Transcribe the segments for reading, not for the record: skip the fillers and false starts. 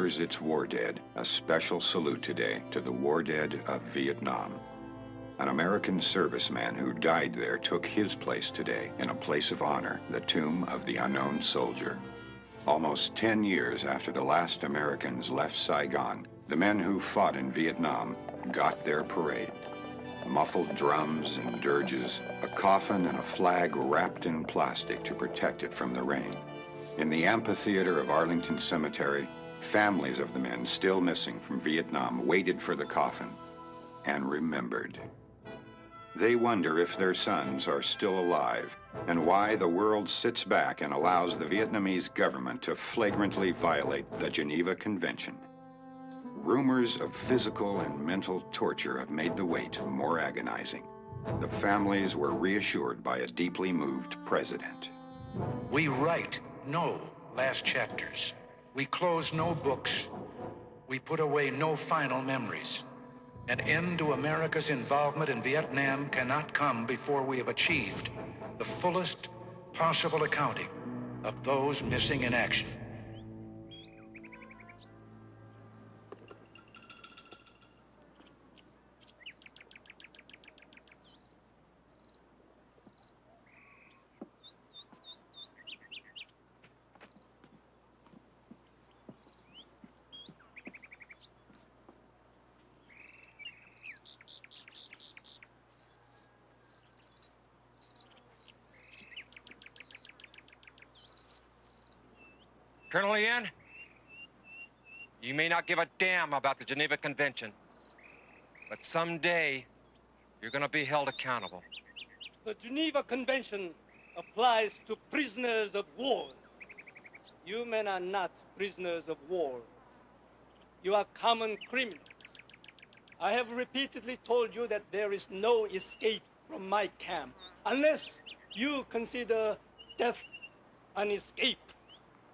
remembers its war dead, a special salute today to the war dead of Vietnam. An American serviceman who died there took his place today in a place of honor, the tomb of the unknown soldier. Almost 10 years after the last Americans left Saigon, the men who fought in Vietnam got their parade. Muffled drums and dirges, a coffin and a flag wrapped in plastic to protect it from the rain. In the amphitheater of Arlington Cemetery, families of the men still missing from Vietnam waited for the coffin and remembered. They wonder if their sons are still alive and why the world sits back and allows the Vietnamese government to flagrantly violate the Geneva Convention. Rumors of physical and mental torture have made the wait more agonizing. The families were reassured by a deeply moved president. We write no last chapters. We close no books. We put away no final memories. An end to America's involvement in Vietnam cannot come before we have achieved the fullest possible accounting of those missing in action. Colonel Ian, you may not give a damn about the Geneva Convention, but someday you're going to be held accountable. The Geneva Convention applies to prisoners of war. You men are not prisoners of war. You are common criminals. I have repeatedly told you that there is no escape from my camp unless you consider death an escape.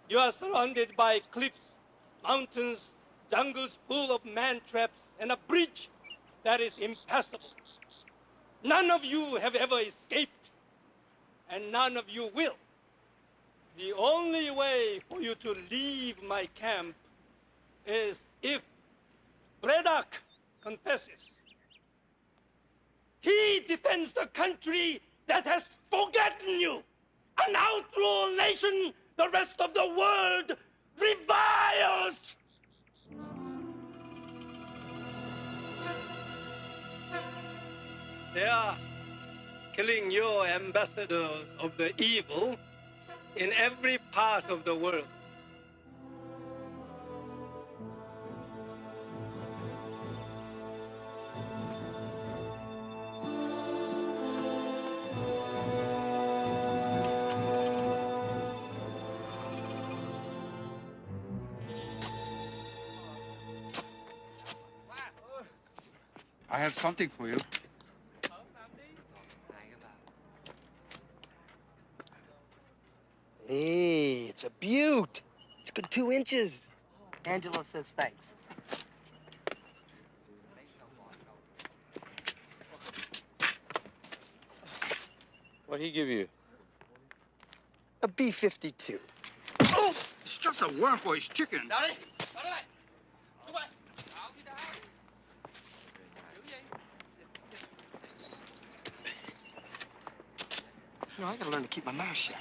You are surrounded by cliffs, mountains, jungles full of man-traps, and a bridge that is impassable. None of you have ever escaped, and none of you will. The only way for you to leave my camp is if Braddock confesses. He defends the country that has forgotten you, an outlaw nation the rest of the world reviles! They are killing your ambassadors of the evil in every part of the world. I have something for you. Hey, it's a beaut. It's a good 2 inches. Angelo says thanks. What'd he give you? A B-52. Oh! It's just a worm for his chicken. You know, I gotta learn to keep my mouth shut.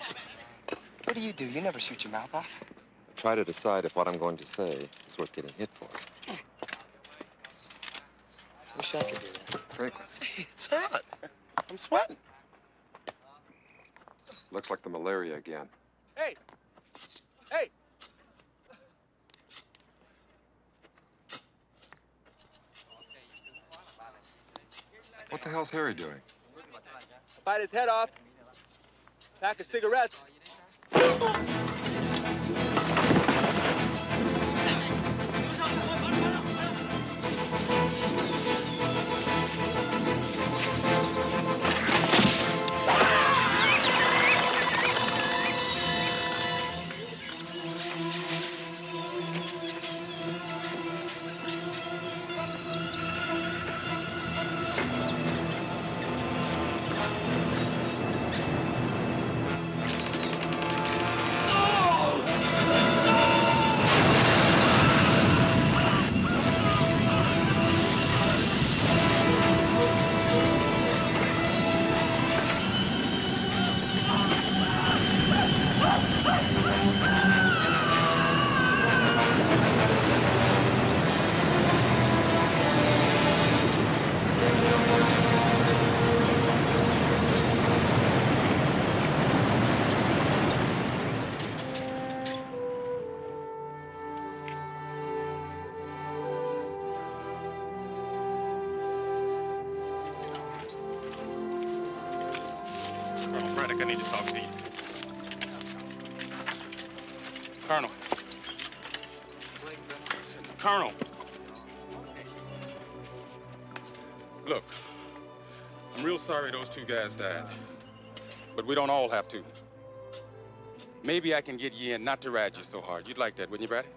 What do? You never shoot your mouth off. I try to decide if what I'm going to say is worth getting hit for. Wish I could do that. Frankly. Hey, it's hot. I'm sweating. Looks like the malaria again. Hey! Hey! What the hell's Harry doing? Bite his head off. Pack of cigarettes. Colonel Braddock, I need to talk to you. Colonel. Colonel. Look, I'm real sorry those two guys died. But we don't all have to. Maybe I can get you in not to ride you so hard. You'd like that, wouldn't you, Braddock?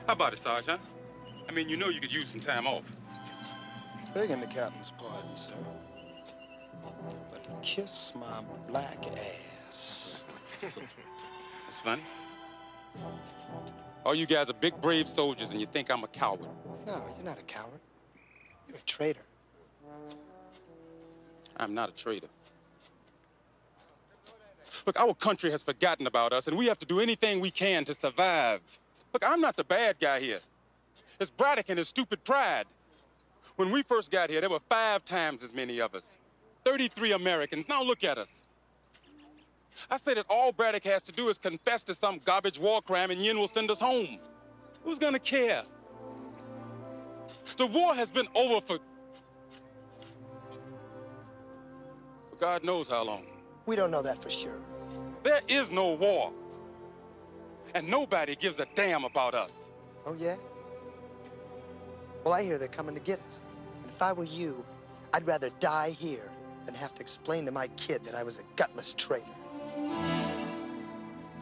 How about it, Sarge, huh? I mean, you know you could use some time off. Begging the captain's pardon, sir. But kiss my black ass. That's funny. All you guys are big, brave soldiers, and you think I'm a coward. No, you're not a coward. You're a traitor. I'm not a traitor. Look, our country has forgotten about us, and we have to do anything we can to survive. Look, I'm not the bad guy here. It's Braddock and his stupid pride. When we first got here, there were 5 times as many of us. 33 Americans. Now look at us. I say that all Braddock has to do is confess to some garbage war crime and Yin will send us home. Who's gonna care? The war has been over for God knows how long. We don't know that for sure. There is no war. And nobody gives a damn about us. Oh, yeah? Well, I hear they're coming to get us. And if I were you, I'd rather die here than have to explain to my kid that I was a gutless traitor.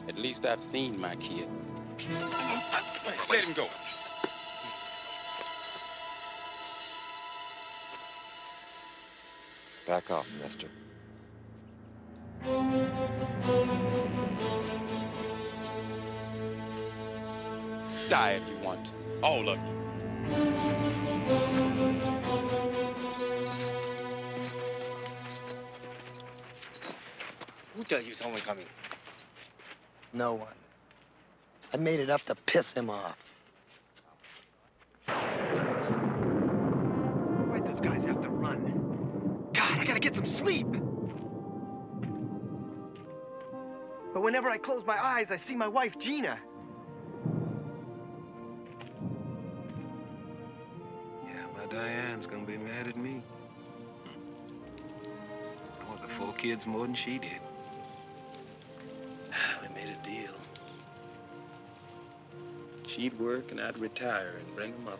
At least I've seen my kid. Let him go. Back off, mister. Die if you want. All of you. Who tell you someone coming? No one. I made it up to piss him off. Why'd those guys have to run? God, I gotta get some sleep. But whenever I close my eyes, I see my wife, Gina. Yeah, my Diane's gonna be mad at me. I want the 4 kids more than she did. We made a deal. She'd work and I'd retire and bring them up.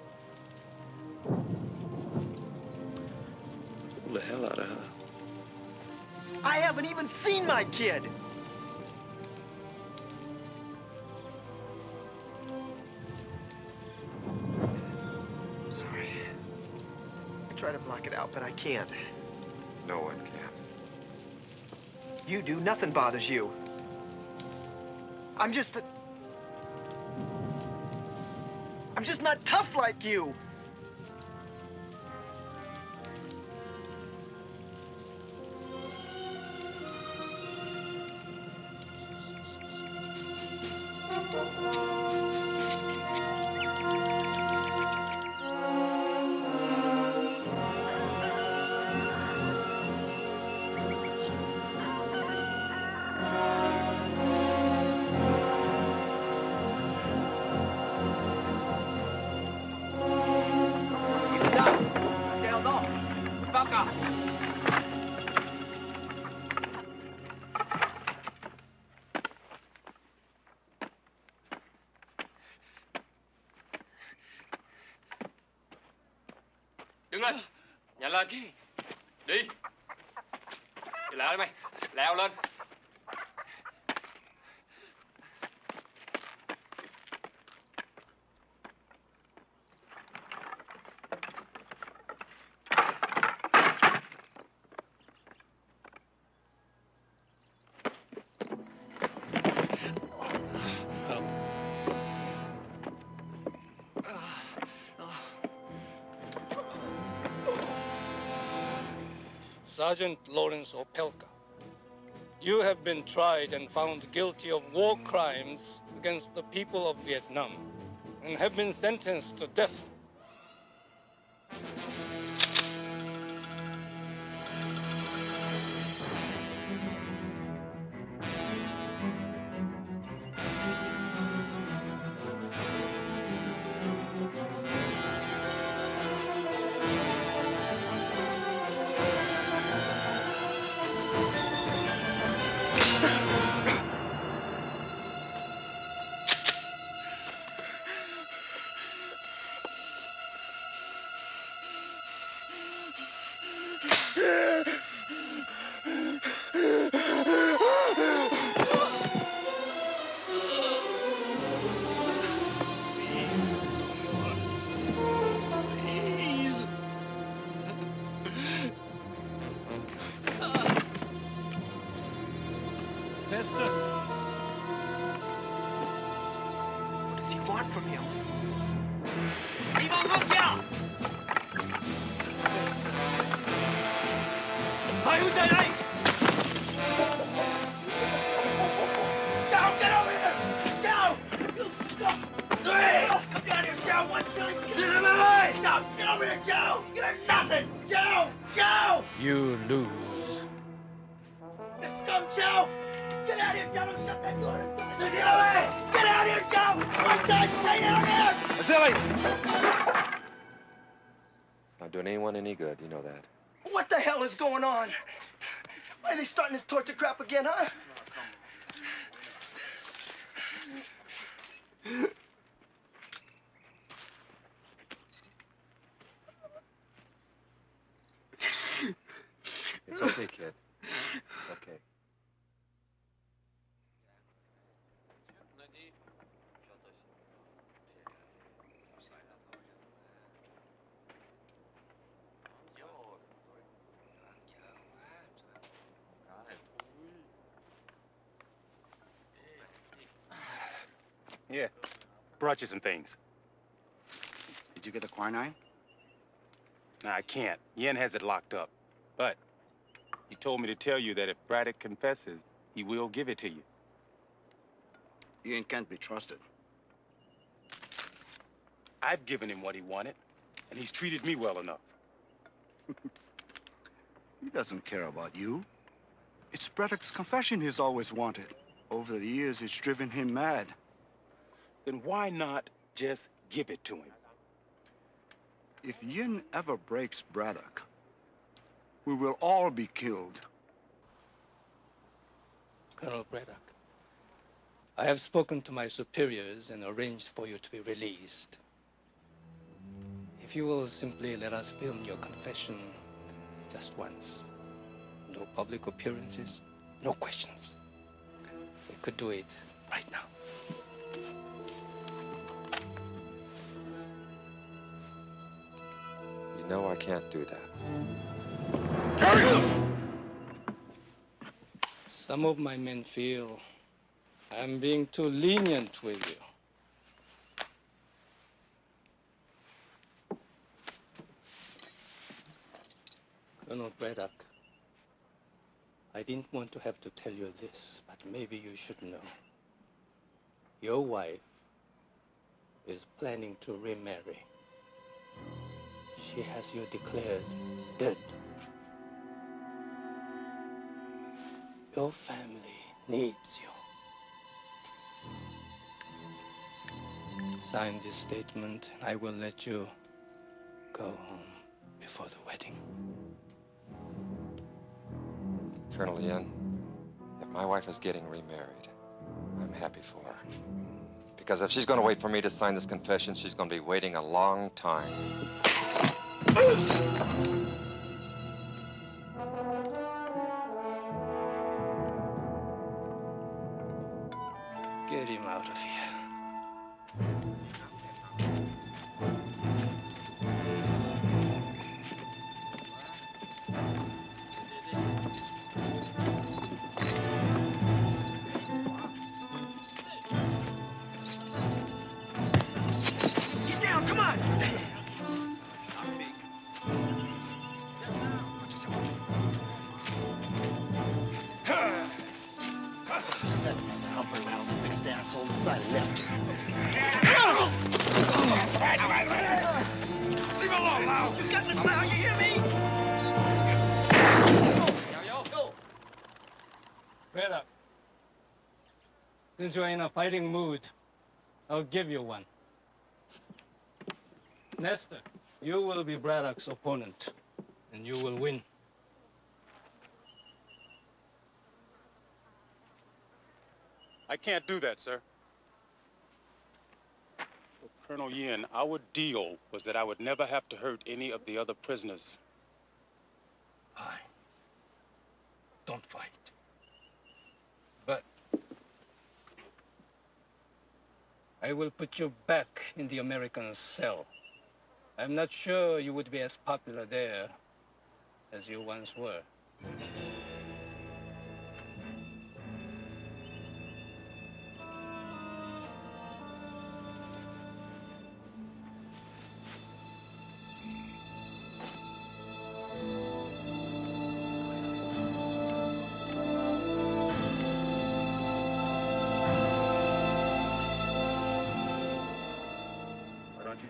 Pull the hell out of her. I haven't even seen my kid. Sorry. I try to block it out, but I can't. No one can. You do. Nothing bothers you. I'm just not tough like you. Đứng lên, nhanh lên. Đi. Đi leo đi mày, leo lên. Sergeant Lawrence Opelka, you have been tried and found guilty of war crimes against the people of Vietnam and have been sentenced to death. want from him. He won't look out! Hey, who's that? Hey! Joe, get over here! Joe! You scum! Hey! Come down here, Joe! One time! This is my way! No, get over here, Joe! You're nothing! Joe! Joe! You lose. You scum, Joe! Get out here, Joe! Don't shut that door! This is my way! Get out here, Joe! One time! Stay down here! Vasily! It's not doing anyone any good, you know that. What the hell is going on? Why are they starting this torture crap again, huh? It's okay, kid. It's okay. Yeah, brought you some things. Did you get the quinine? Nah, I can't. Yen has it locked up. But he told me to tell you that if Braddock confesses, he will give it to you. Ian can't be trusted. I've given him what he wanted, and he's treated me well enough. He doesn't care about you. It's Braddock's confession he's always wanted. Over the years, it's driven him mad. Then why not just give it to him? If Yin ever breaks Braddock, we will all be killed. Colonel Braddock, I have spoken to my superiors and arranged for you to be released. If you will simply let us film your confession just once. No public appearances, no questions. We could do it right now. You know I can't do that. Some of my men feel I'm being too lenient with you. Colonel Braddock, I didn't want to have to tell you this, but maybe you should know. Your wife is planning to remarry. She has you declared dead. Your family needs you. Sign this statement, and I will let you go home before the wedding. Colonel Yen, if my wife is getting remarried, I'm happy for her. Because if she's going to wait for me to sign this confession, she's going to be waiting a long time. Get him out of here. Get down, come on! That Humper Rattle's the biggest asshole inside of Lester. Leave alone, Lau! You got me, Lau, you hear me? Go! Braddock, since you're in a fighting mood, I'll give you one. Nestor, you will be Braddock's opponent, and you will win. I can't do that, sir. Well, Colonel Yen, our deal was that I would never have to hurt any of the other prisoners. Fine. Don't fight. But I will put you back in the American cell. I'm not sure you would be as popular there as you once were.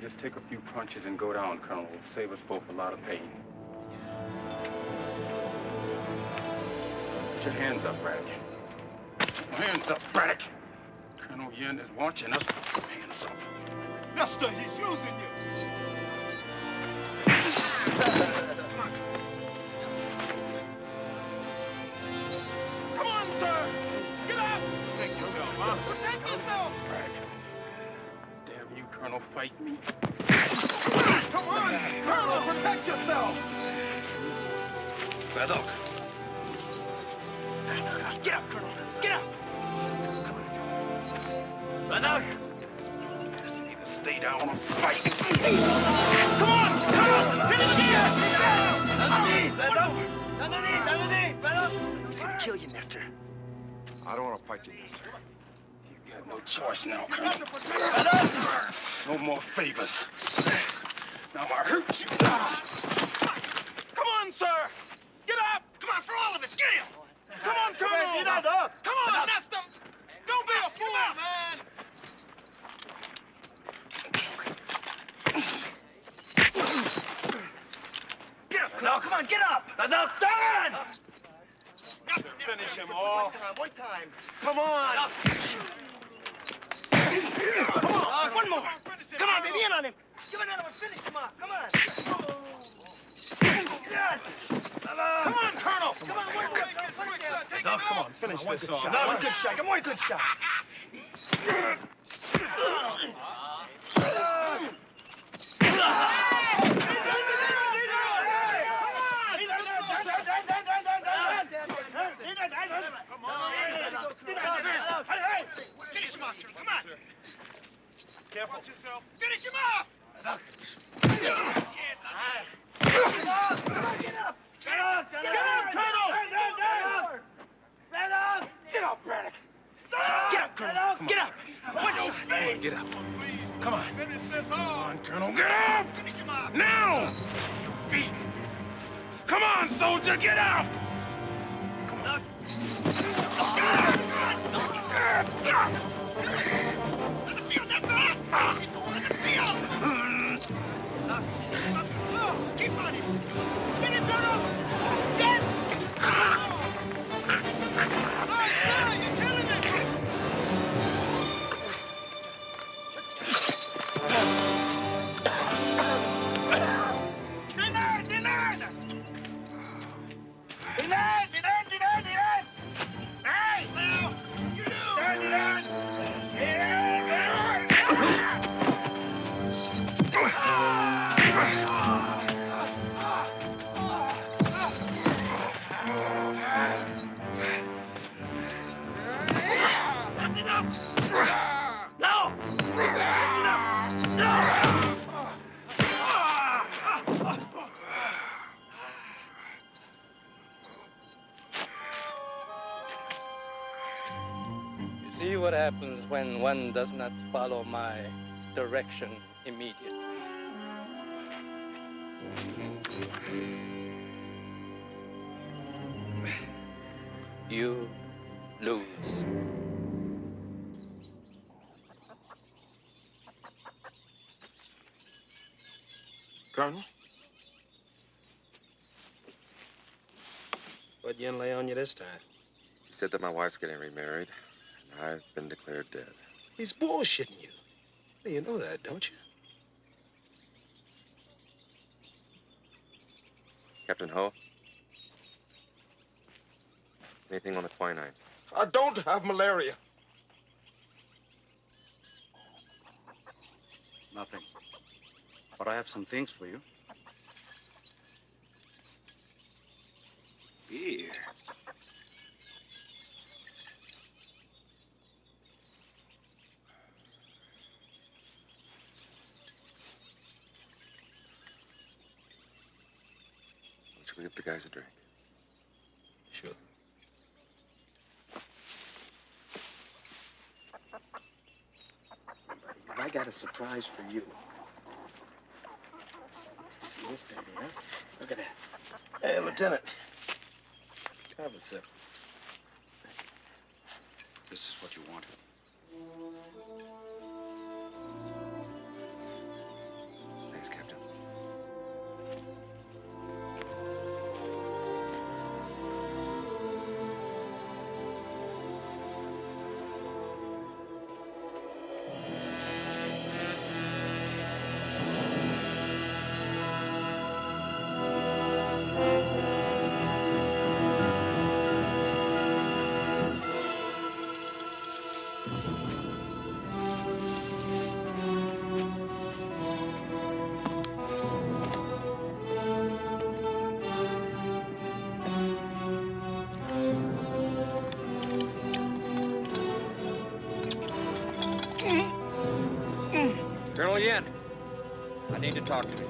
Just take a few punches and go down, Colonel. It'll save us both a lot of pain. Put your hands up, Braddock. Hands up, Braddock. Colonel Yen is watching us. Put your hands up. Mister, he's using you. Come on, sir! Get up! Protect yourself, huh? Protect yourself! Damn you, Colonel, fight me. Come on! Colonel, protect yourself! Braddock. Get up, Colonel. Get up. Braddock. Just need to stay down or fight. Come on, Colonel! Hit him again! He's gonna kill you, mister. I don't want to fight you, mister. You got no choice now, Colonel. No more favors. Now I hurt you. Come on, sir! Get up! Come on, for all of us, get him! Come on, Colonel! Come on, Nestor! Don't be a fool, man! Get up, Colonel, come on, get up! Now, stand! Finish him all. One time. Come on! Come on, one more! Come on, baby, in on him! Give another one, finish him off, come on! Yes! Come on, Colonel! Come on, one more! Come on, finish this off. One good shot, one good shot. Finish him off, come on! Careful. Watch yourself. Finish him off! Get up! Get up, Colonel! Get up, Braddock! Get up, Colonel! Get up! One shot! Come on, get up. Come on. Finish this Come off! on, Colonel, get up! Finish him off! Now! You feet! Come on, soldier, get up! Come on. Keep on him! Get him, Colonel! Yes! Sir, you're killing him! Hey! Now! You! No! Listen up! No! You see what happens when one does not follow my direction immediately. You lose. Colonel? What'd Yen lay on you this time? He said that my wife's getting remarried, and I've been declared dead. He's bullshitting you. Well, you know that, don't you? Captain Ho? Anything on the quinine? I don't have malaria. Nothing. But I have some things for you. Here. Should we give the guys a drink? Sure. I got a surprise for you. See this, baby, huh? Look at that. Hey, Lieutenant. Have a sip. This is what you wanted. Colonel Yin, I need to talk to you.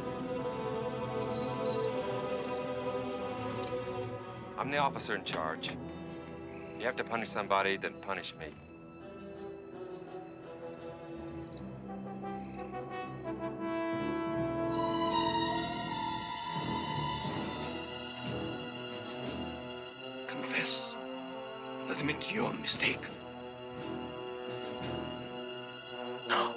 I'm the officer in charge. You have to punish somebody, then punish me. Confess. Admit your mistake. No.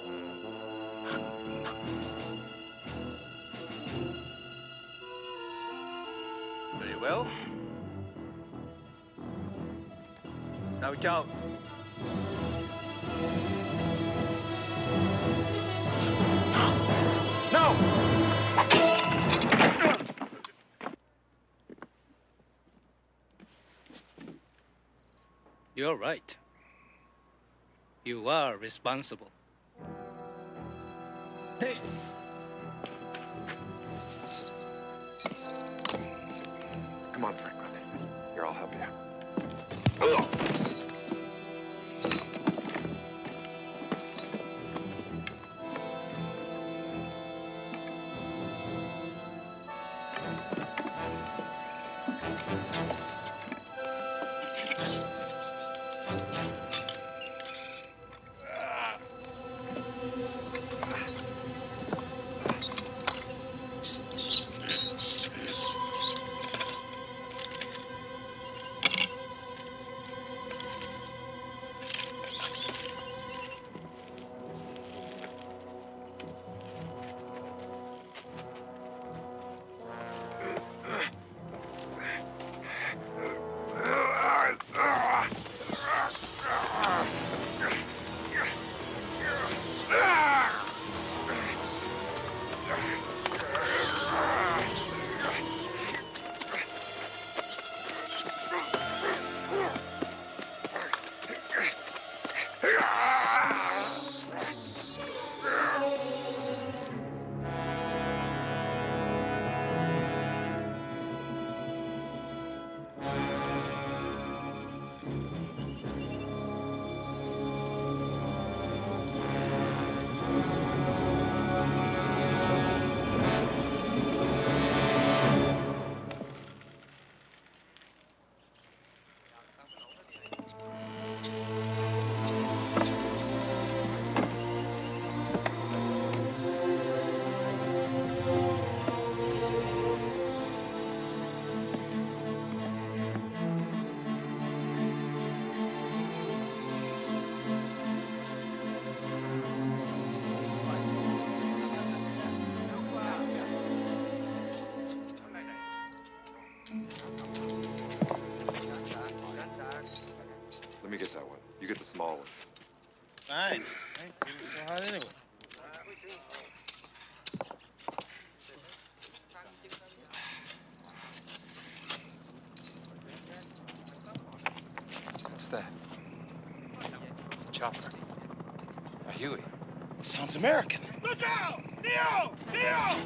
Very well. Now go. No! You're right. You are responsible. Hey! Come on, Franklin. Here, I'll help you. Let me get that one. You get the small ones. Fine. I ain't feeling so hot anyway. What's that? Chopper. A Huey. Sounds American. Look out! Neo! Neo!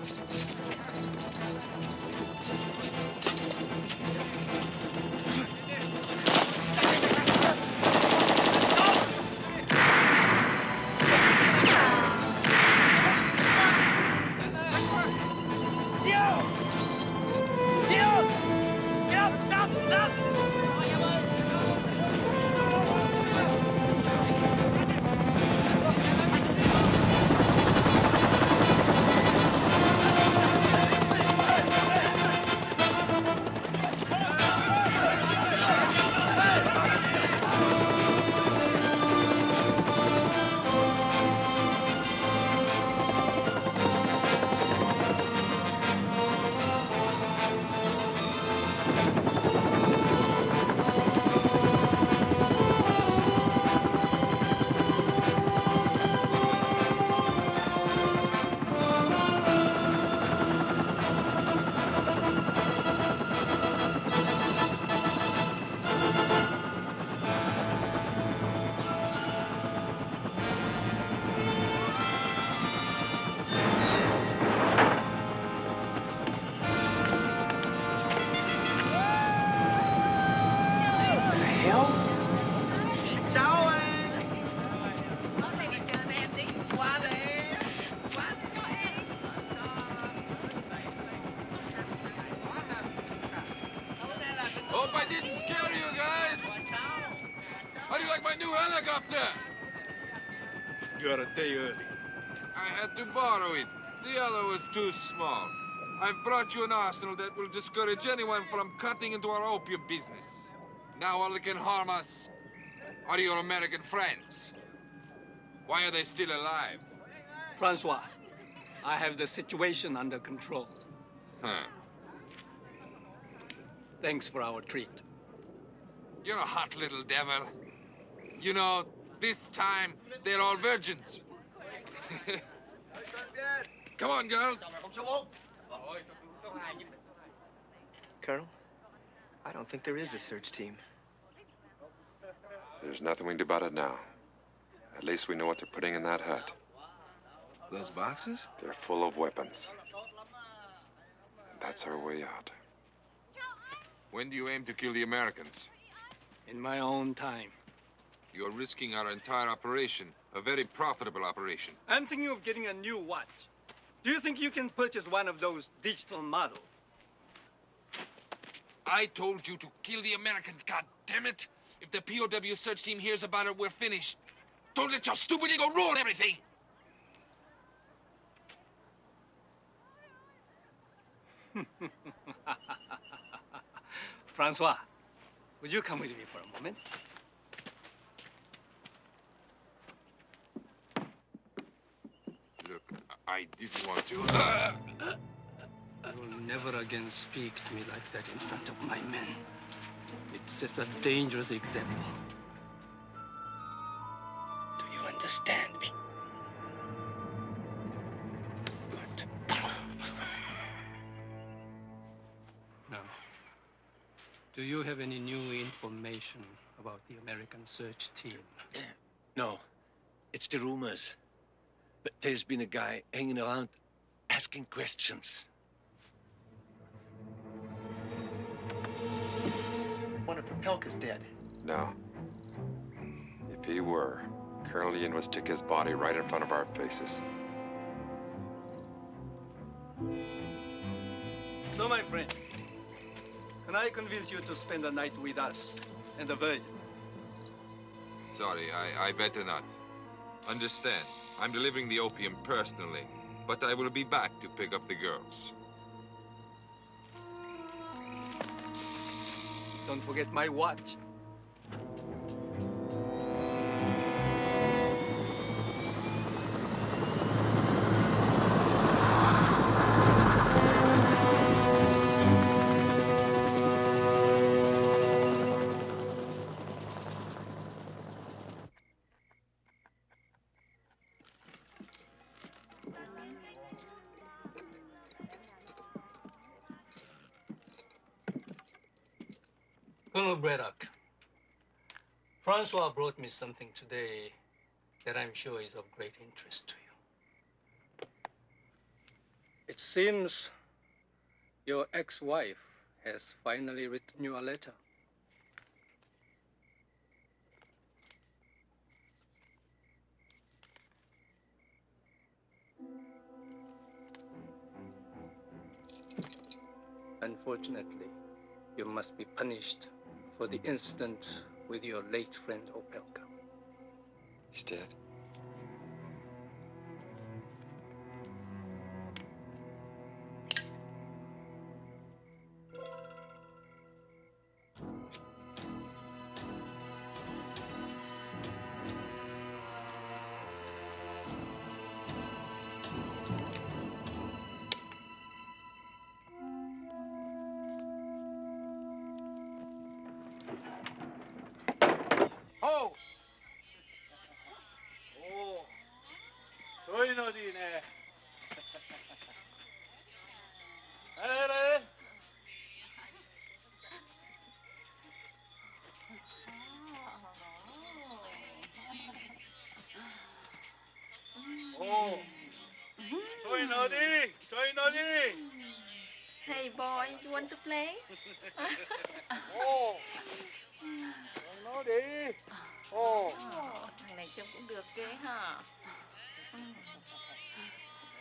helicopter! You're a day early. I had to borrow it. The other was too small. I've brought you an arsenal that will discourage anyone from cutting into our opium business. Now all that can harm us are your American friends. Why are they still alive? Francois, I have the situation under control. Huh. Thanks for our treat. You're a hot little devil. You know, this time, they're all virgins. Come on, girls. Colonel, I don't think there is a search team. There's nothing we can do about it now. At least we know what they're putting in that hut. Those boxes? They're full of weapons. And that's our way out. When do you aim to kill the Americans? In my own time. You're risking our entire operation, a very profitable operation. I'm thinking of getting a new watch. Do you think you can purchase one of those digital models? I told you to kill the Americans, goddammit! If the POW search team hears about it, we're finished. Don't let your stupid ego ruin everything! Francois, would you come with me for a moment? Look, I didn't want to. You will never again speak to me like that in front of my men. It sets a dangerous example. Do you understand me? Good. Now, do you have any new information about the American search team? No, it's the rumors. But there's been a guy hanging around asking questions. One of Propelka's dead. No. If he were, Colonel Yin would stick his body right in front of our faces. No, my friend. Can I convince you to spend a night with us and the Virgin? Sorry, I better not. Understand, I'm delivering the opium personally, but I will be back to pick up the girls. Don't forget my watch. Colonel Braddock, Francois brought me something today that I'm sure is of great interest to you. It seems your ex-wife has finally written you a letter. Unfortunately, you must be punished for the incident with your late friend Opelka. He's dead. Oh! Oh! Soy no dine. Hele! Oh! Soy no di! Soy no di! Hey boy, you want to play? Oh! Soy no di! Oh! Thằng này trông cũng được ghê hả?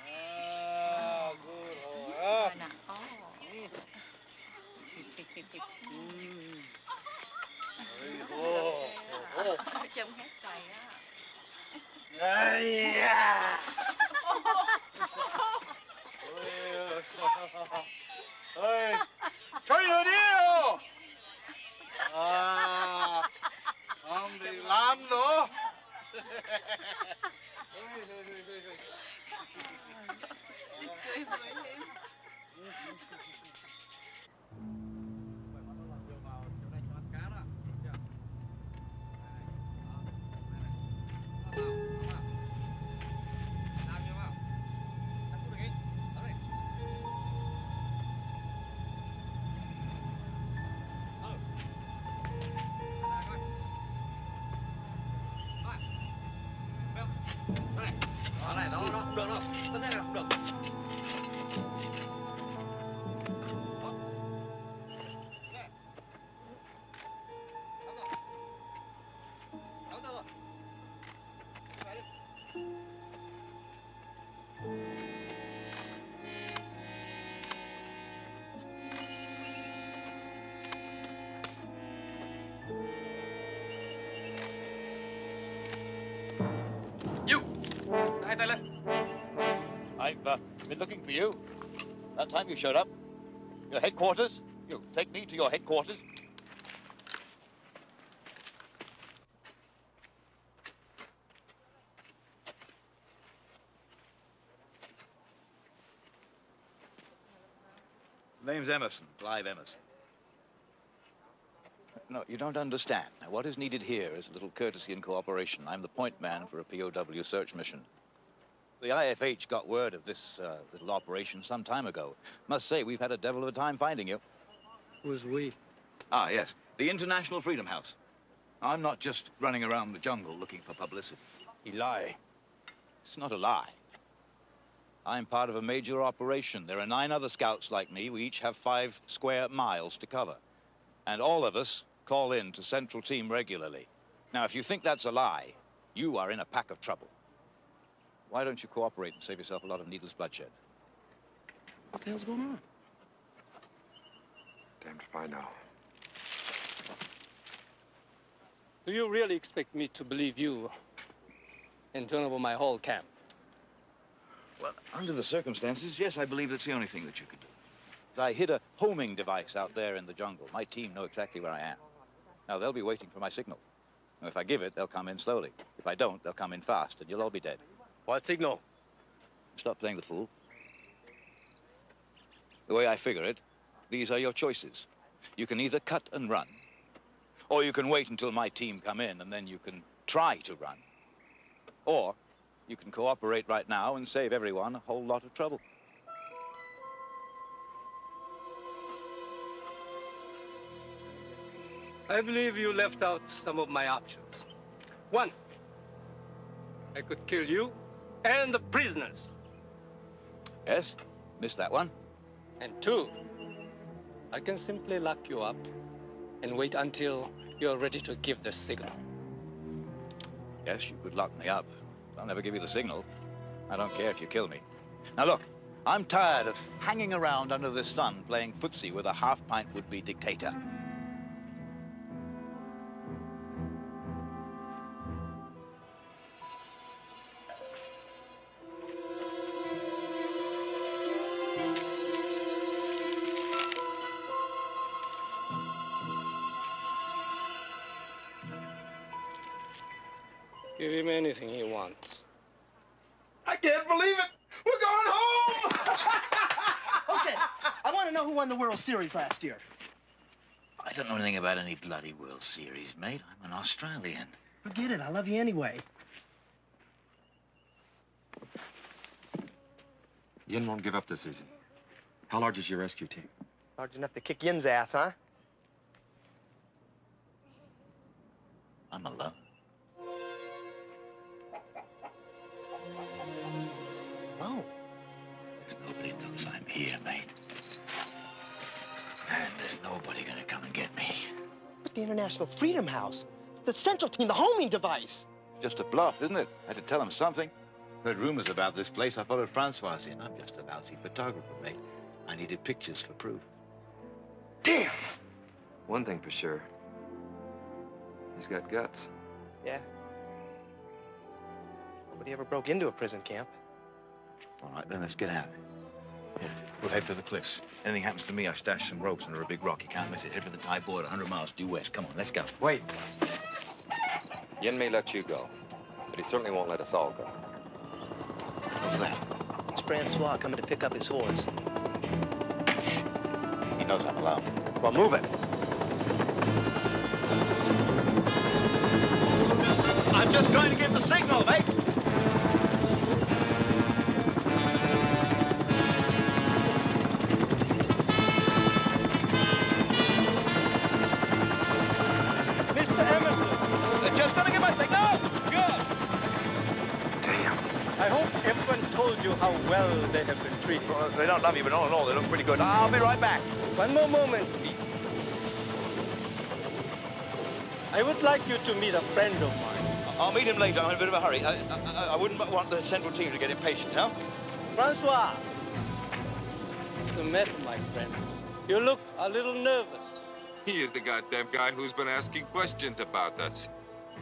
Ah, good. Rồi nè. Oh. Trông hết sảy á. Hey, China deal! Không thì làm nữa. Chơi với em. Đó, không được đâu. Bên đây là không được. Hai tay lên. I've been looking for you. That time you showed up. Your headquarters? You take me to your headquarters? Name's Emerson, Clive Emerson. No, you don't understand. What is needed here is a little courtesy and cooperation. I'm the point man for a POW search mission. The IFH got word of this little operation some time ago. Must say, we've had a devil of a time finding you. Who's we? Ah, yes. The International Freedom House. I'm not just running around the jungle looking for publicity. You lie. It's not a lie. I'm part of a major operation. There are 9 other scouts like me. We each have 5 square miles to cover. And all of us call in to Central Team regularly. Now, if you think that's a lie, you are in a pack of trouble. Why don't you cooperate and save yourself a lot of needless bloodshed? What the hell's going on? Damned if I know. Do you really expect me to believe you and turn over my whole camp? Well, under the circumstances, yes, I believe that's the only thing that you could do. I hid a homing device out there in the jungle. My team know exactly where I am. Now, they'll be waiting for my signal. And if I give it, they'll come in slowly. If I don't, they'll come in fast, and you'll all be dead. What signal? Stop playing the fool. The way I figure it, these are your choices. You can either cut and run, or you can wait until my team come in, and then you can try to run. Or you can cooperate right now and save everyone a whole lot of trouble. I believe you left out some of my options. 1, I could kill you and the prisoners. Yes, missed that one. And 2, I can simply lock you up and wait until you're ready to give the signal. Yes, you could lock me up. I'll never give you the signal. I don't care if you kill me. Now look, I'm tired of hanging around under the sun playing footsie with a half-pint would-be dictator. Give him anything he wants. I can't believe it! We're going home! Okay, I want to know who won the World Series last year. I don't know anything about any bloody World Series, mate. I'm an Australian. Forget it. I love you anyway. Yin won't give up this season. How large is your rescue team? Large enough to kick Yin's ass, huh? I'm alone. Oh. Because nobody knows I'm here, mate. And there's nobody gonna come and get me. But the International Freedom House, the Central Team, the homing device. Just a bluff, isn't it? I had to tell them something. Heard rumors about this place. I followed Francois in. I'm just a lousy photographer, mate. I needed pictures for proof. Damn! One thing for sure. He's got guts. Yeah. Nobody ever broke into a prison camp. All right, then let's get out. Yeah, we'll head for the cliffs. Anything happens to me, I stash some ropes under a big rock. You can't miss it. Head for the tide board 100 miles due west. Come on, let's go. Wait. Yen may let you go, but he certainly won't let us all go. What's that? It's Francois coming to pick up his horse. He knows I'm alone. Well, move it. I'm just going to give the signal, mate. Mr. Emerson. They're just going to give my signal. Good. I hope everyone told you how well they have been treated. Well, they don't love you, but all in all, they look pretty good. I'll be right back. One more moment, please. I would like you to meet a friend of mine. I'll meet him later. I'm in a bit of a hurry. I wouldn't want the central team to get impatient, you know? Francois. What's the matter, my friend? You look a little nervous. He is the goddamn guy who's been asking questions about us.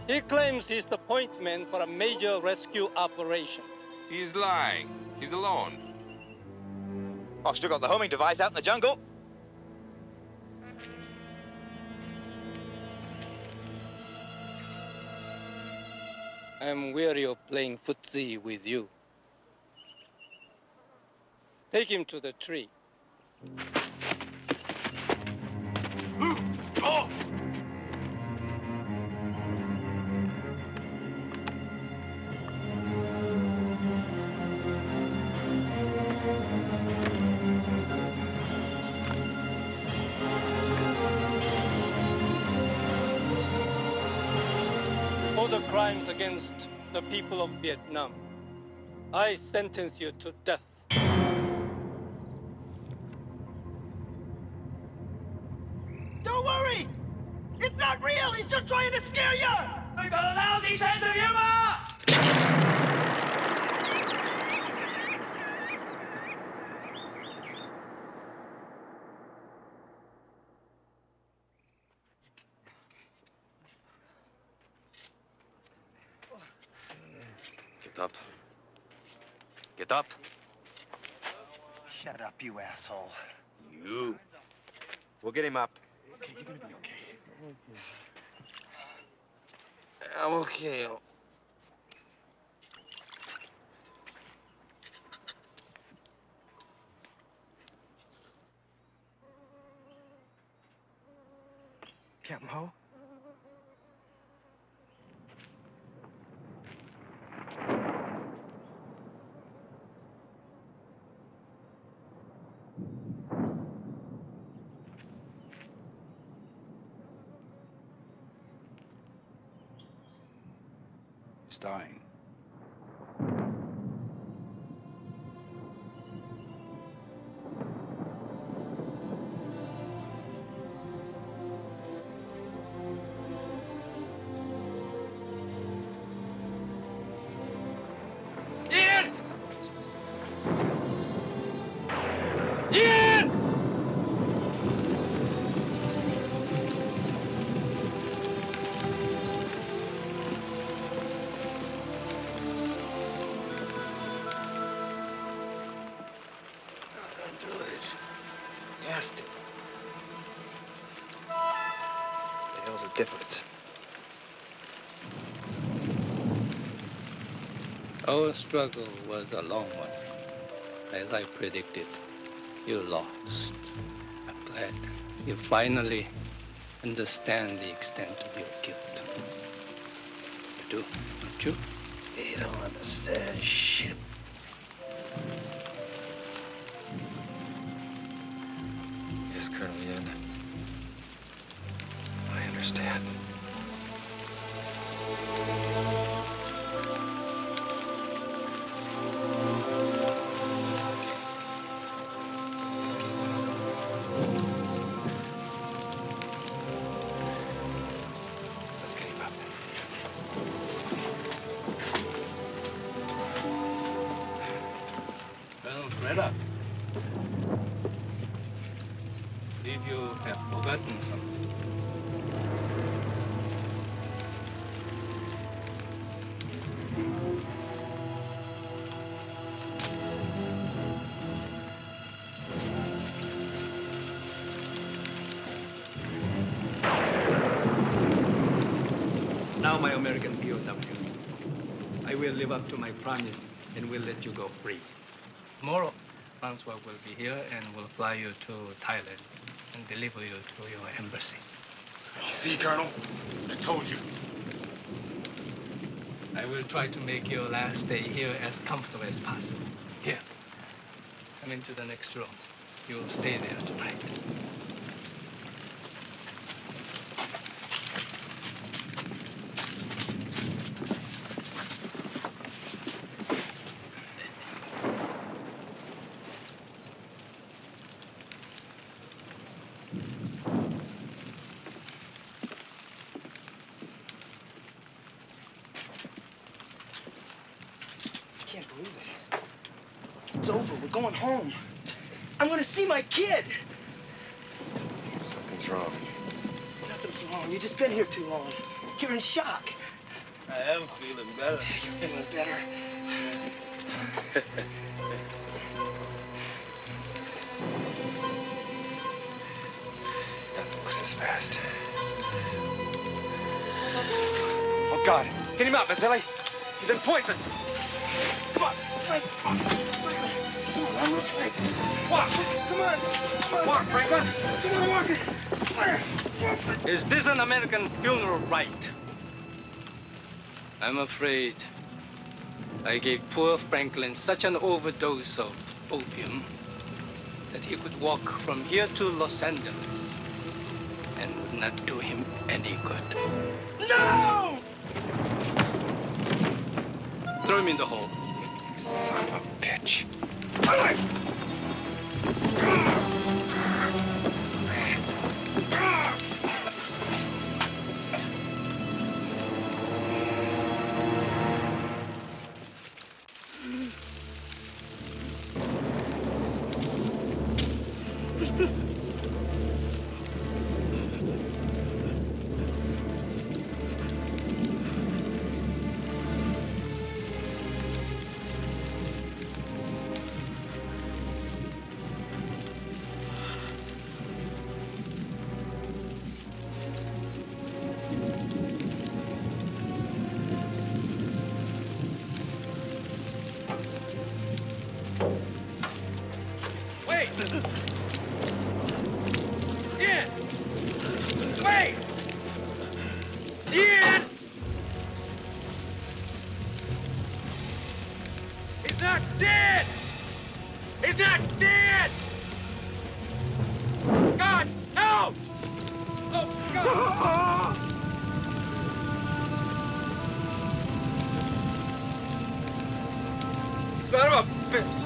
He claims he's the point man for a major rescue operation. He's lying. He's alone. I've still got the homing device out in the jungle. I'm weary of playing footsie with you. Take him to the tree. Oh! For the crimes against the people of Vietnam, I sentence you to death. Don't worry! It's not real! He's just trying to scare you! We've got a lousy sense of humor! Get up. Get up. Shut up, you asshole. You. We'll get him up. Okay, you're gonna be okay. I'm okay. Captain Ho? He's dying. Ian! Ian! Don't do it. Yes, to. The hell's the difference? Our struggle was a long one. As I predicted, you lost. I'm glad you finally understand the extent of your guilt. You do, don't you? You don't understand shit. Yes, Colonel Yen. I understand. Let's get him up. Well, Greta, believe you have forgotten something. American POW. I will live up to my promise and will let you go free. Tomorrow, Francois will be here and will fly you to Thailand and deliver you to your embassy. See, Colonel? I told you. I will try to make your last day here as comfortable as possible. Here, come into the next room. You will stay there tonight. I can't believe it. It's over. We're going home. I'm gonna see my kid. Something's wrong. Nothing's wrong. You've just been here too long. You're in shock. I am feeling better. You're feeling better. Nothing works as fast. Oh, God. Get him out, Vasily. He's been poisoned. Come on. Frank. Franklin. Come on, I'm Frank. Walk. Come on. Come on. Walk, Franklin. Come on, walk it. Is this an American funeral rite? I'm afraid I gave poor Franklin such an overdose of opium that he could walk from here to Los Angeles and would not do him any good. No! Throw him in the hole. You son of a bitch. Wait! Ian! Wait! Ian! He's not dead! He's not dead! God, no! Oh, God! Son of a bitch!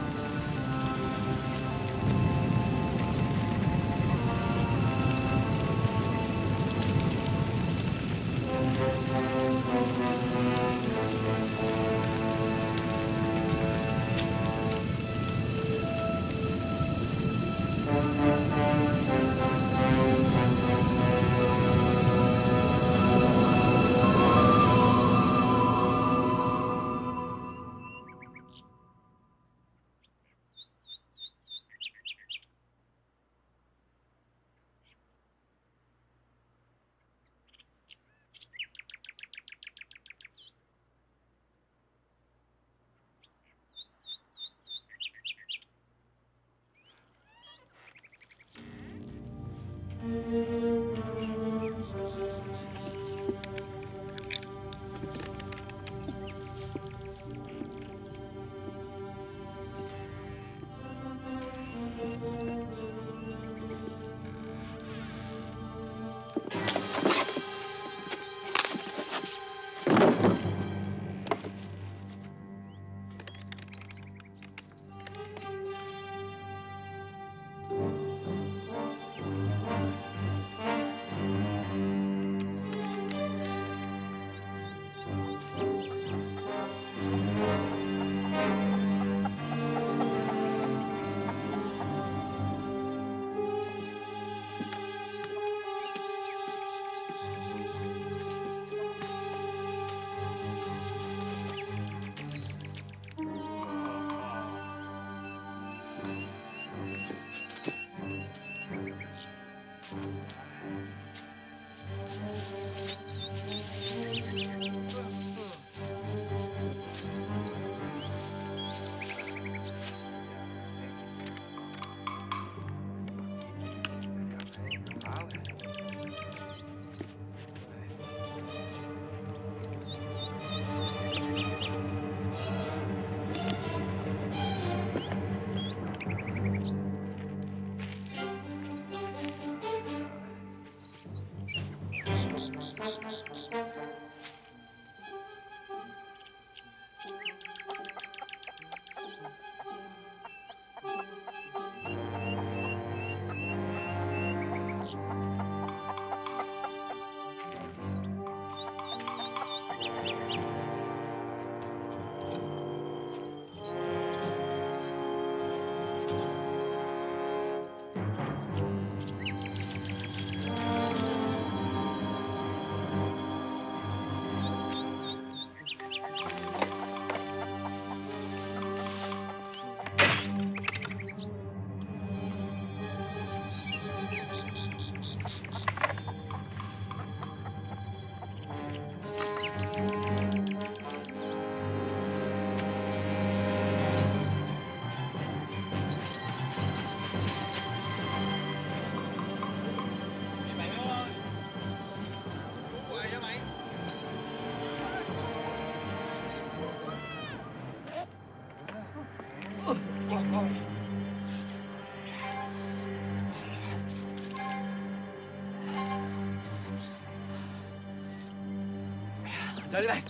Đợi đi đây.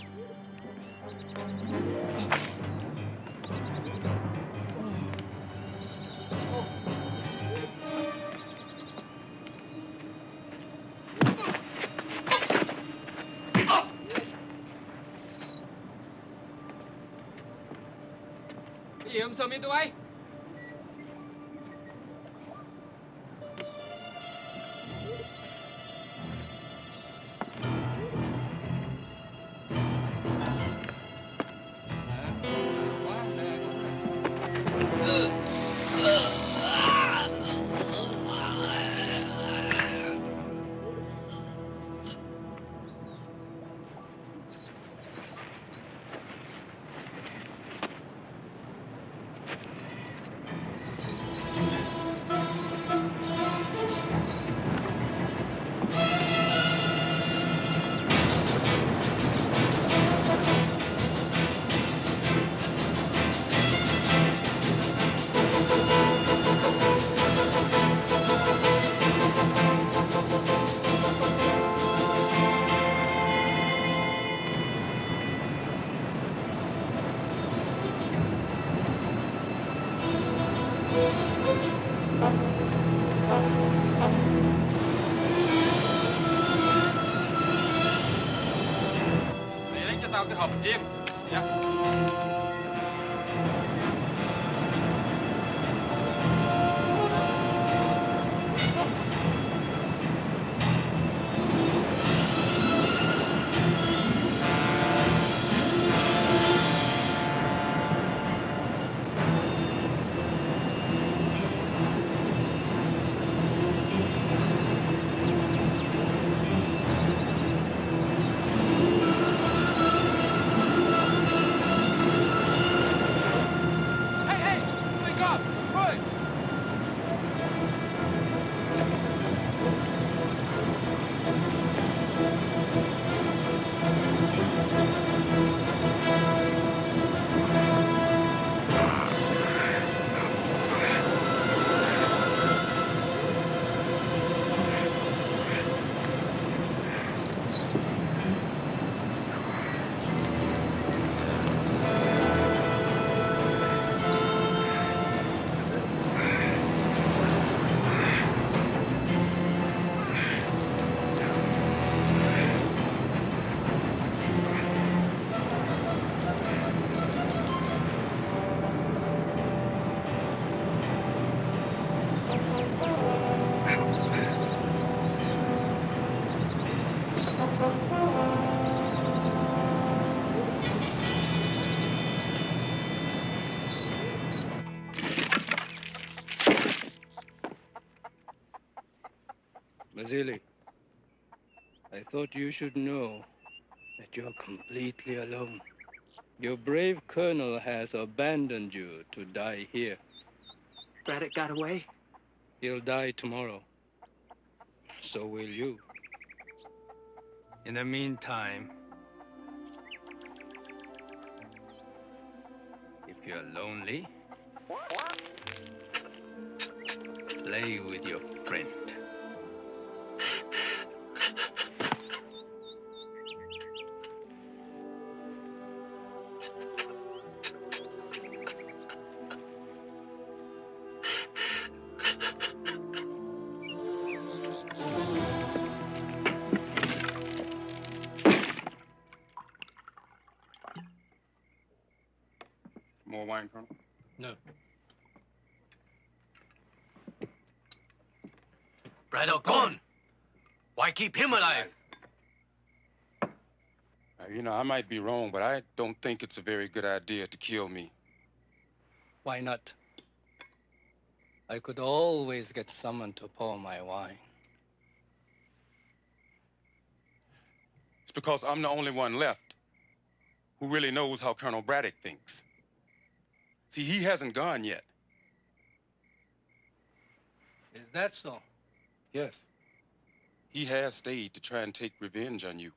Cái gì không sờ miệng tụi bay? Mày lấy cho tao cái hộp chim. Dạ. Vasily, I thought you should know that you're completely alone. Your brave colonel has abandoned you to die here. Braddock got away? He'll die tomorrow. So will you. In the meantime, if you're lonely, play with your friend. More wine, Colonel? No. Braddock gone. Why keep him alive? You know, I might be wrong, but I don't think it's a very good idea to kill me. Why not? I could always get someone to pour my wine. It's because I'm the only one left who really knows how Colonel Braddock thinks. See, he hasn't gone yet. Is that so? Yes. He has stayed to try and take revenge on you.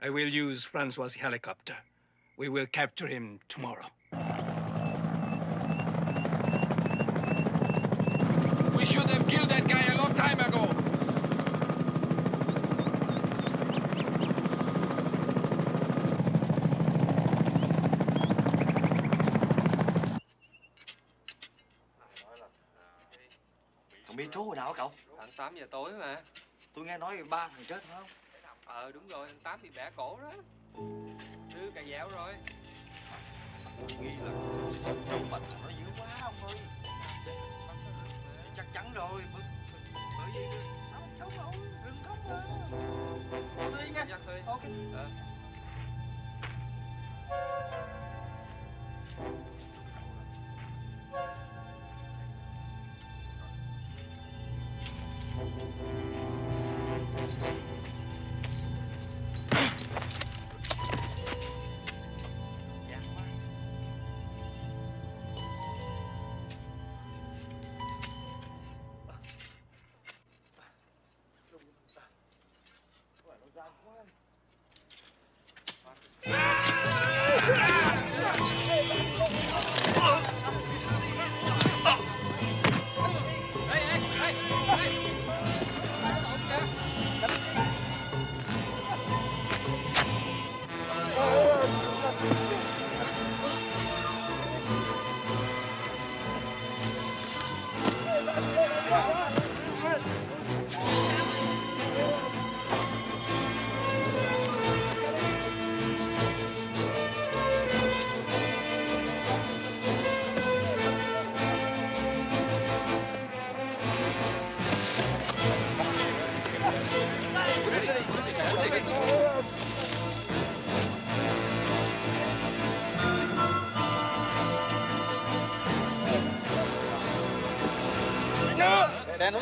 I will use Francois' helicopter. We will capture him tomorrow. We should have killed that guy a long time ago. Thằng Bi trú hồi nào hả cậu? Khoảng 8 giờ tối mà. Tôi nghe nói 3 thằng chết phải không? Đúng rồi, thằng Tám bị bẻ cổ đó. Đưa cà dẻo rồi. Nghĩ là trú bệnh nó dữ quá ông ơi. Chắc chắn rồi. Bởi vì sao không đâu, đừng khóc mà. Tôi đi nha. Ok. Đèn nó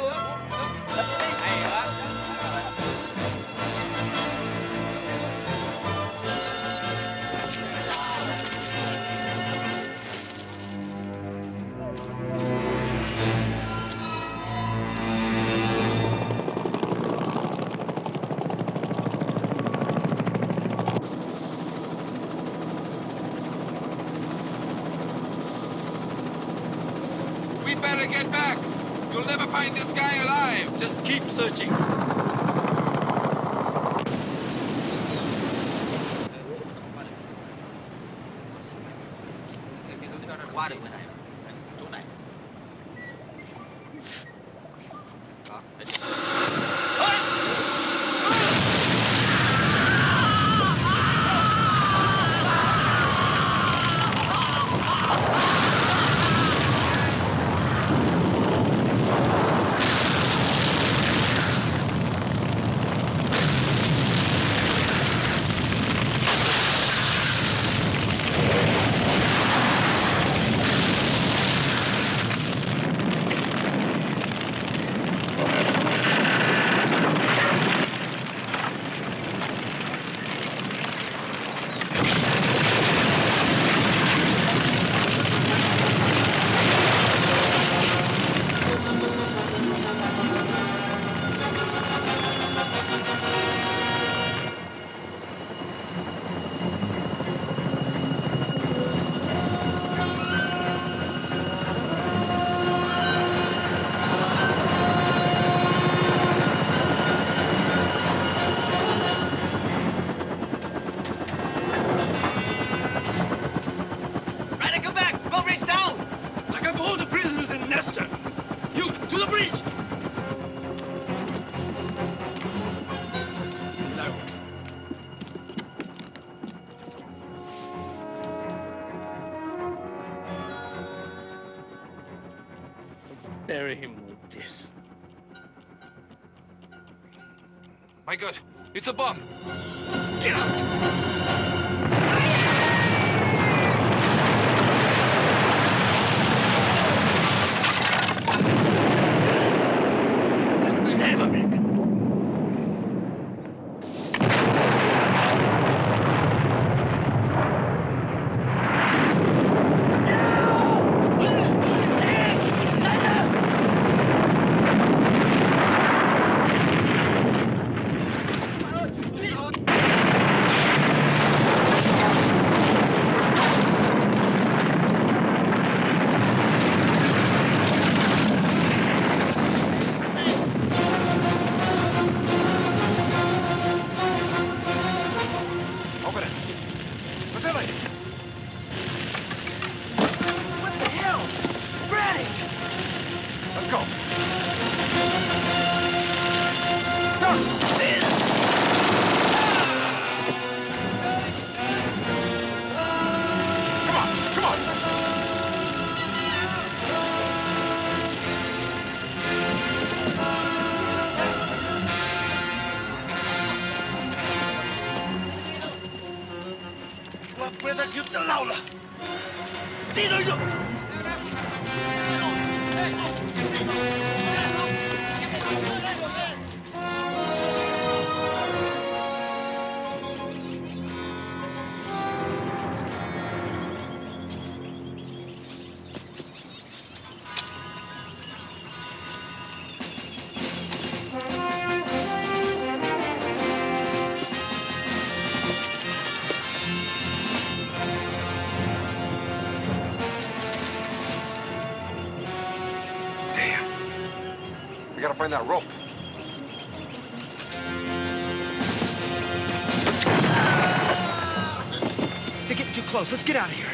We'd better get back. You'll never find this guy alive. Just keep searching. Qua được bên này. Chỗ này. Đó, để đi. Bury him with this. My God, it's a bomb. Get out! Never make it. We gotta find that rope. They're getting too close. Let's get out of here.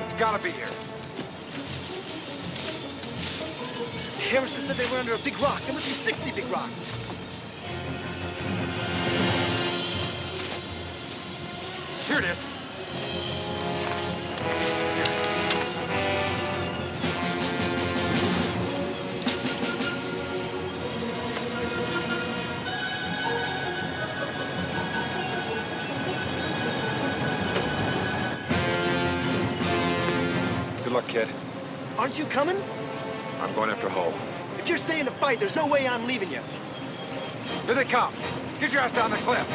It's gotta be here. Harrison said they were under a big rock. There must be 60 big rocks. Here it is. Good luck, kid. Aren't you coming? I'm going after Ho. If you're staying to fight, there's no way I'm leaving you. Here they come. Get your ass down the cliff.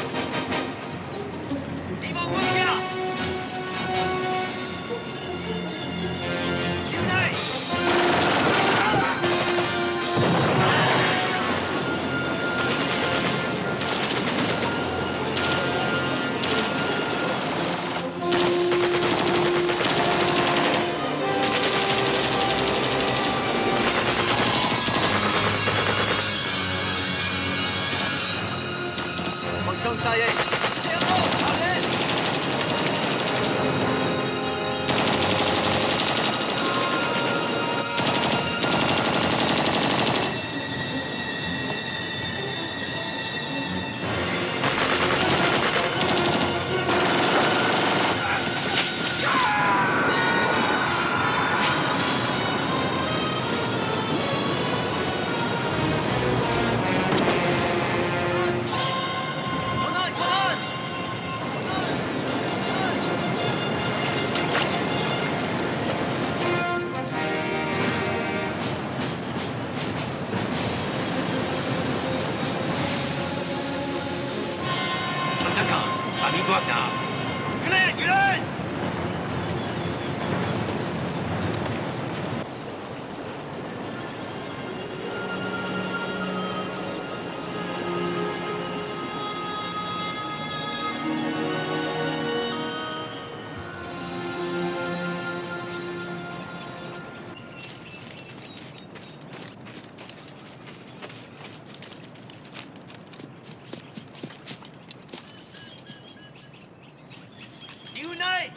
Unite!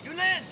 Yulin!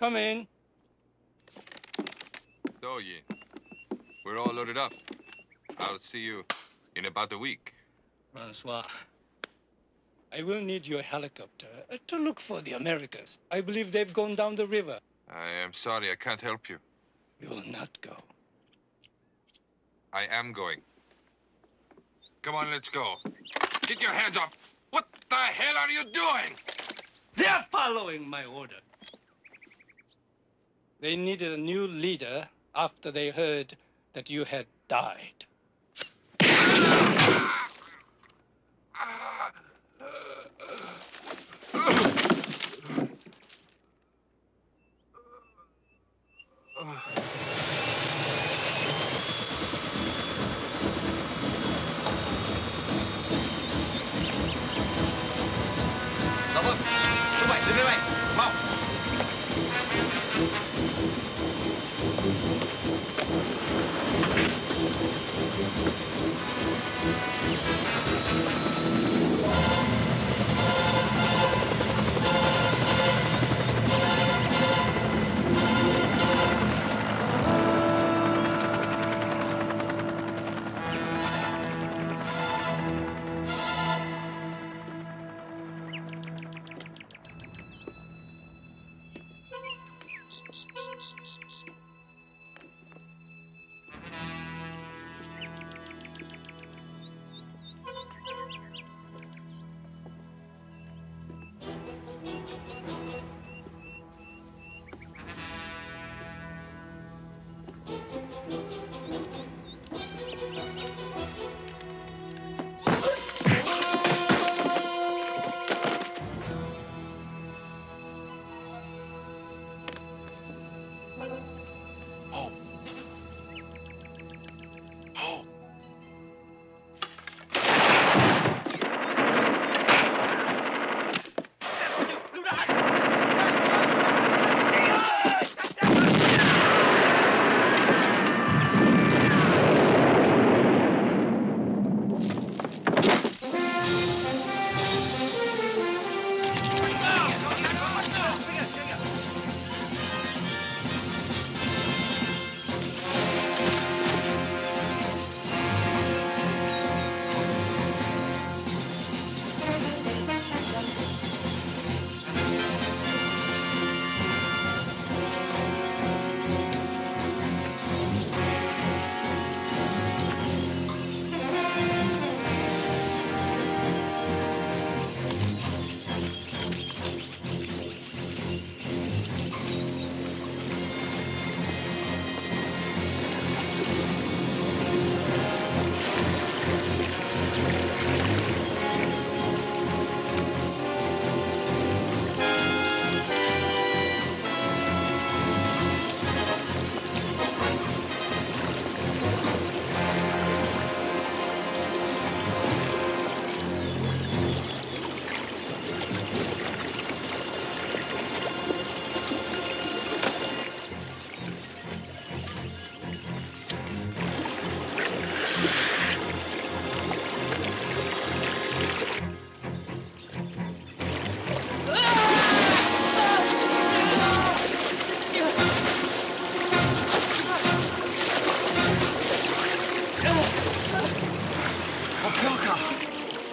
Come in. So, Yin, we're all loaded up. I'll see you in about a week. Francois, I will need your helicopter to look for the Americans. I believe they've gone down the river. I am sorry, I can't help you. You will not go. I am going. Come on, let's go. Get your hands up. What the hell are you doing? They're following my order. They needed a new leader after they heard that you had died.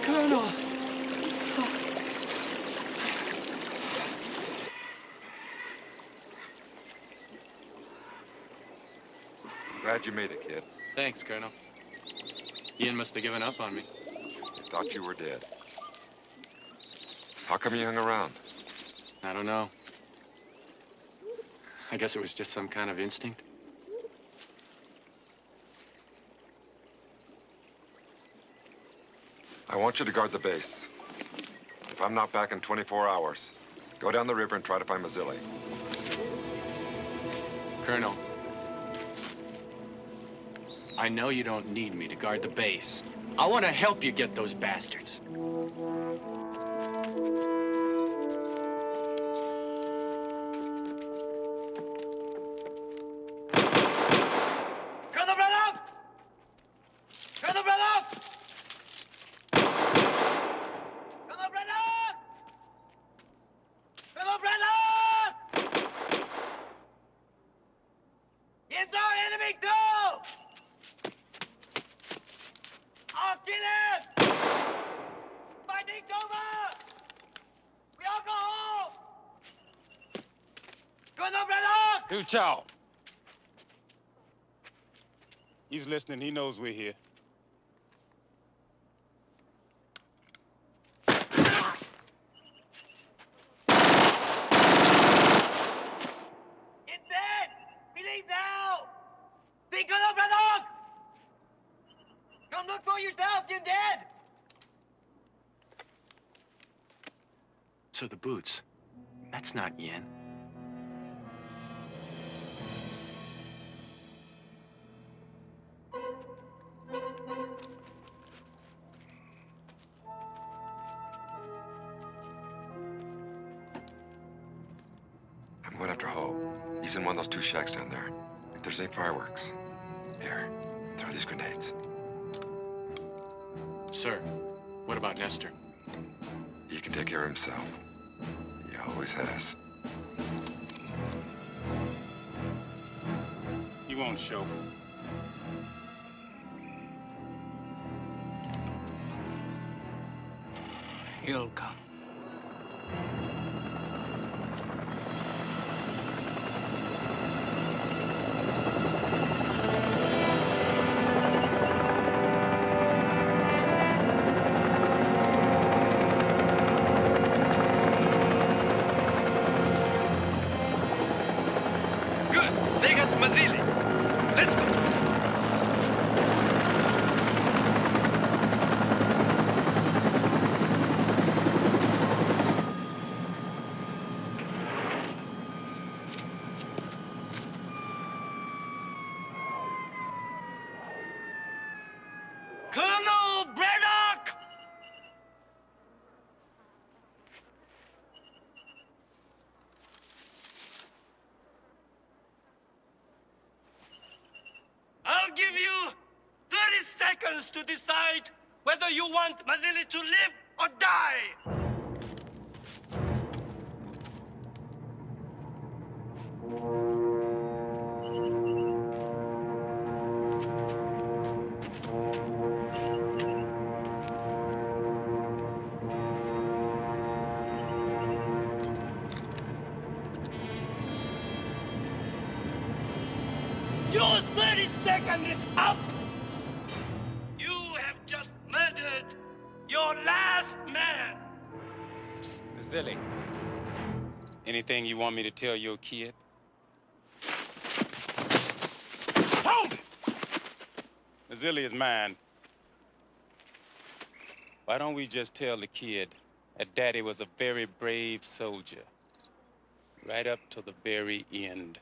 Colonel! Glad you made it, kid. Thanks, Colonel. Ian must have given up on me. I thought you were dead. How come you hung around? I don't know. I guess it was just some kind of instinct. I want you to guard the base. If I'm not back in 24 hours, go down the river and try to find Mazzilli. Colonel, I know you don't need me to guard the base. I want to help you get those bastards. Colonel Braddock! Colonel Braddock! Colonel Braddock! Colonel Braddock! He's our enemy too! I'll kill him! Fighting's over! We all go home! Colonel Braddock! Hu Chow. He's listening. He knows we're here. It's dead! We leave now! See Colonel Braddock! Come look for yourself, you're dead! So the boots, that's not Yen. I'm going after Ho. He's in one of those 2 shacks down there. If there's any fireworks, here, throw these grenades. Sir, what about Nestor? He can take care of himself. He always has. He won't show. He'll come. Good. Take us to Mazzilli. Let's go. Colonel Braddock! I'll give you 30 seconds to decide whether you want Mazzilli to live or die. Your 30 seconds is up! You have just murdered your last man! Mazzilli, anything you want me to tell your kid? Hold! Mazzilli is mine. Why don't we just tell the kid that Daddy was a very brave soldier, right up to the very end?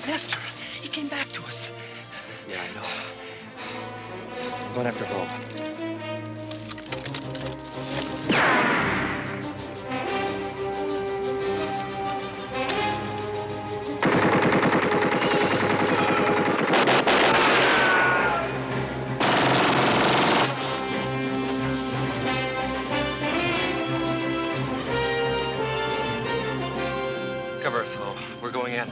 Nestor, he came back to us. Yeah, I know. I'm going after Ho. Cover us, Ho. We're going in.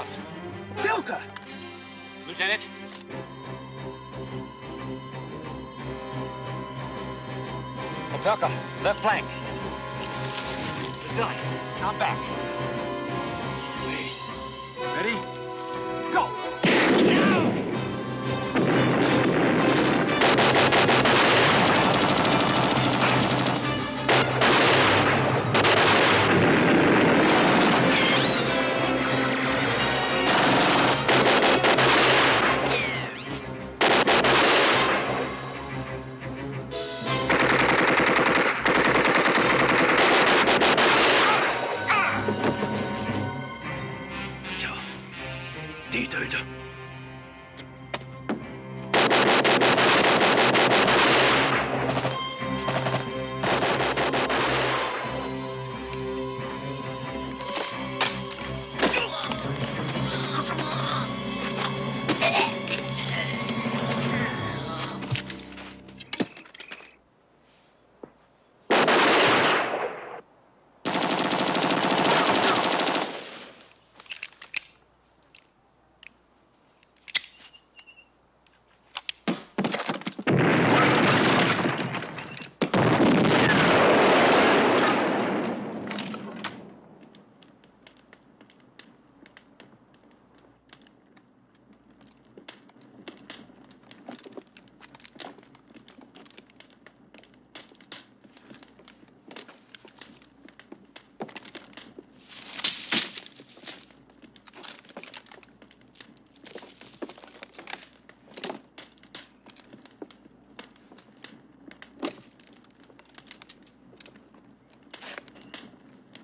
house. Vilka! Lieutenant? Opelka, left flank. Vasily, I'm back. Ready? Go! Die Töter.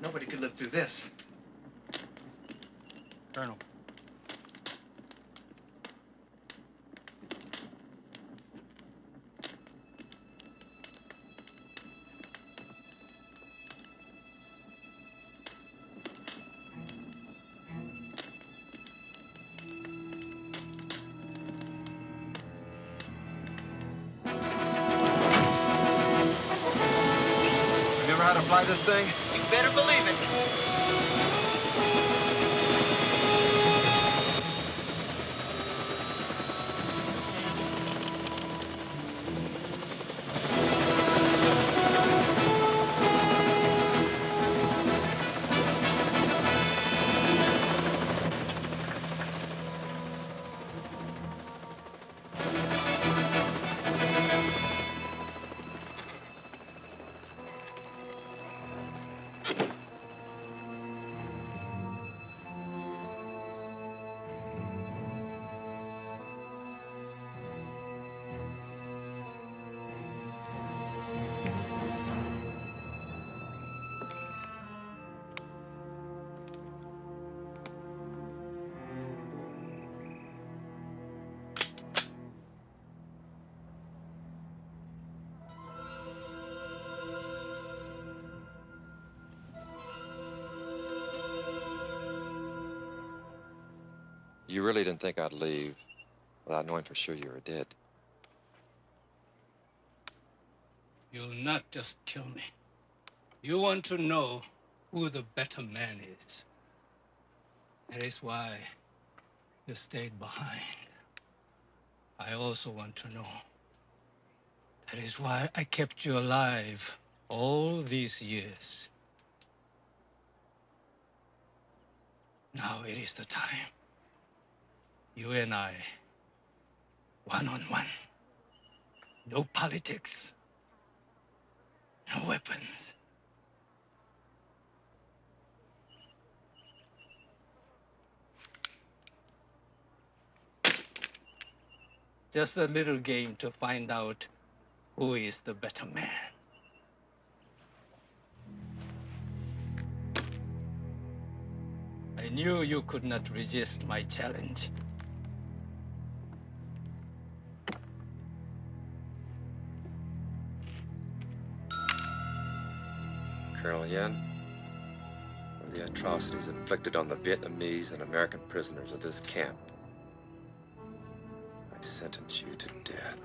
Nobody could live through this. Colonel. Have you ever had to fly this thing? You better believe it. You really didn't think I'd leave without knowing for sure you were dead. You'll not just kill me. You want to know who the better man is. That is why you stayed behind. I also want to know. That is why I kept you alive all these years. Now it is the time. You and I, one-on-one. No politics. No weapons. Just a little game to find out who is the better man. I knew you could not resist my challenge. Colonel Yen, for the atrocities inflicted on the Vietnamese and American prisoners of this camp, I sentence you to death.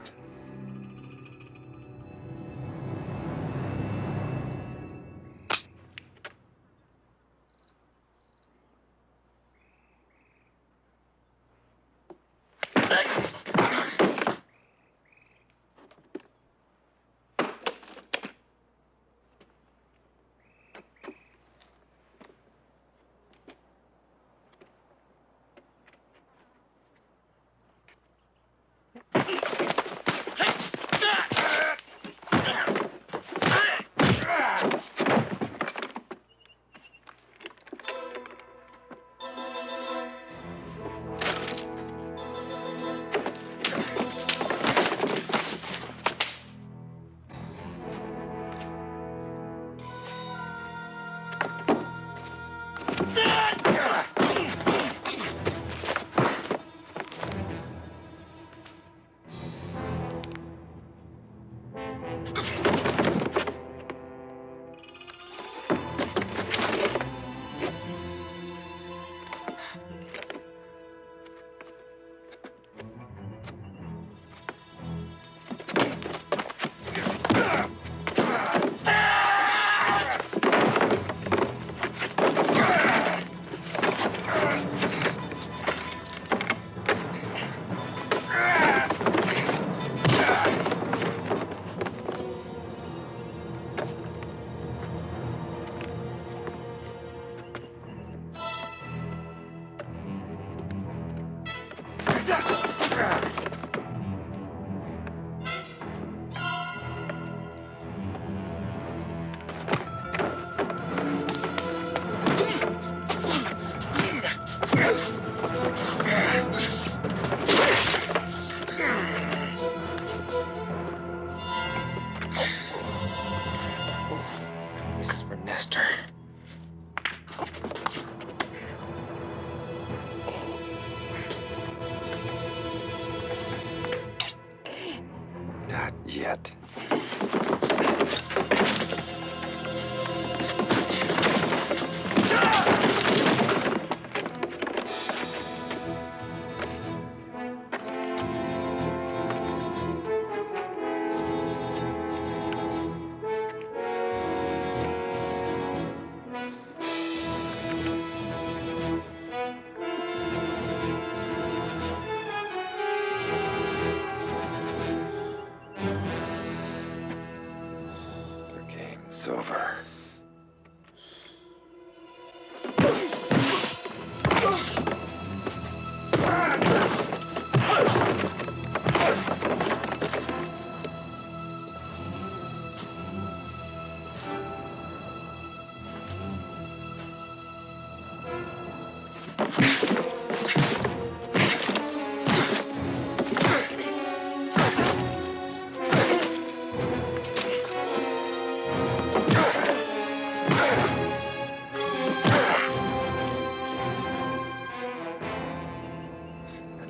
It's over.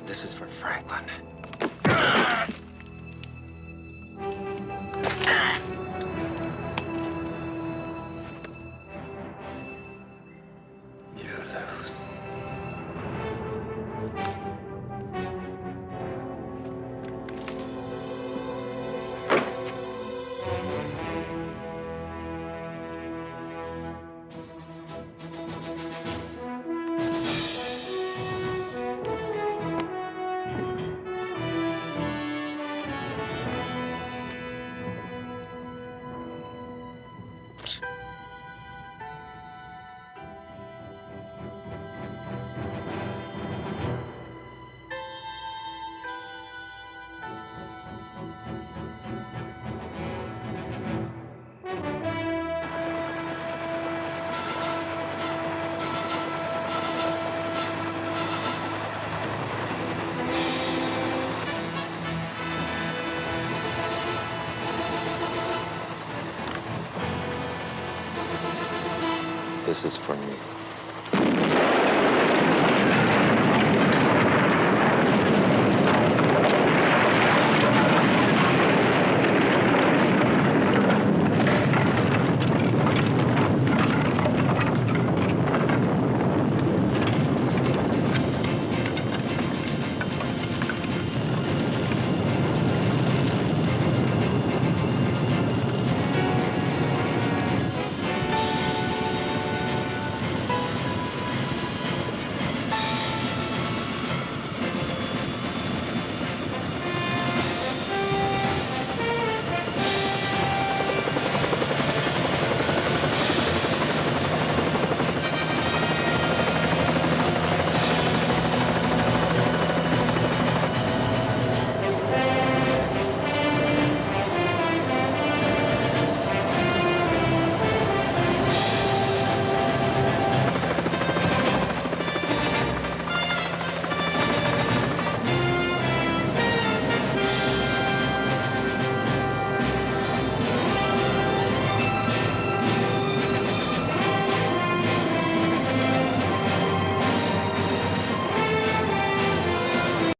This is for Franklin. You lose. This is for me.